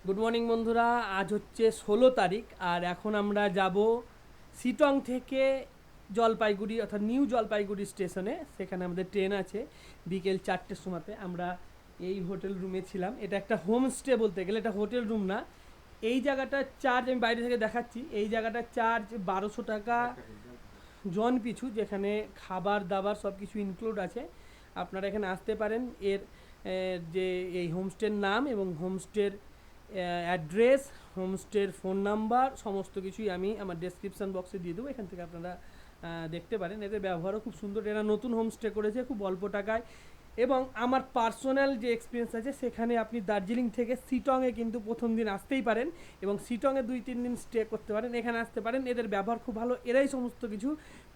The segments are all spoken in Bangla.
গুড মর্নিং বন্ধুরা, আজ হচ্ছে 16 তারিখ। আর এখন আমরা যাব সিটং থেকে জলপাইগুড়ি অর্থাৎ নিউ জলপাইগুড়ি স্টেশনে। সেখানে আমাদের ট্রেন আছে বিকেল 4টের সময়তে। আমরা এই হোটেল রুমে ছিলাম। এটা একটা হোমস্টে, বলতে গেলে এটা হোটেল রুম না। এই জায়গাটার চার্জ আমি বাইরে থেকে দেখাচ্ছি। এই জায়গাটার চার্জ 1200 টাকা জন পিছু, যেখানে খাবার দাবার সব কিছু ইনক্লুড আছে। আপনারা এখানে আসতে পারেন। এর যে এই হোমস্টের নাম এবং হোমস্টের অ্যাড্রেস, হোমস্টের ফোন নাম্বার সমস্ত কিছুই আমি আমার ডেসক্রিপশান বক্সে দিয়ে দেবো। এখান থেকে আপনারা দেখতে পারেন। এদের ব্যবহারও খুব সুন্দর। এরা নতুন হোমস্টে করেছে খুব অল্প টাকায়। এবং আমার পার্সোনাল যে এক্সপিরিয়েন্স আছে, সেখানে আপনি দার্জিলিং থেকে সিটংয়ে কিন্তু প্রথম দিন আসতেই পারেন এবং সিটংয়ে 2-3 দিন স্টে করতে পারেন। এখানে আসতে পারেন। এদের ব্যবহার খুব ভালো, এরাই সমস্ত কিছু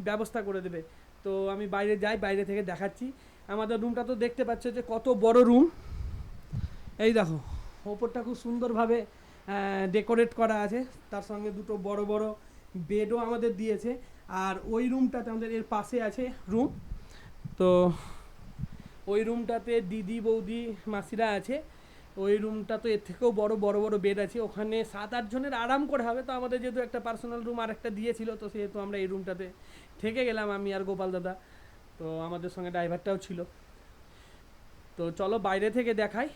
ব্যবস্থা করে দেবে। তো আমি বাইরে যাই, বাইরে থেকে দেখাচ্ছি। আমাদের রুমটা তো দেখতে পাচ্ছ যে কত বড় রুম। এই দেখো, ওপরটা খুব সুন্দরভাবে ডেকোরেট করা আছে। তার সঙ্গে দুটো বড় বড় বেডও আমাদের দিয়েছে। আর ওই রুমটাতে আমাদের এর পাশে আছে রুম। তো ওই রুমটাতে দিদি বৌদি মাসিরা আছে। ওই রুমটা তো এর থেকেও বড় বড় বড় বেড আছে। ওখানে 7-8 জনের আরাম করে হবে। তো আমাদের যেহেতু একটা পার্সোনাল রুম আর একটা দিয়েছিল, তো সেহেতু আমরা এই রুমটাতে থেকে গেলাম, আমি আর গোপাল দাদা। তো আমাদের সঙ্গে ড্রাইভারটাও ছিল। তো চলো বাইরে থেকে দেখাই।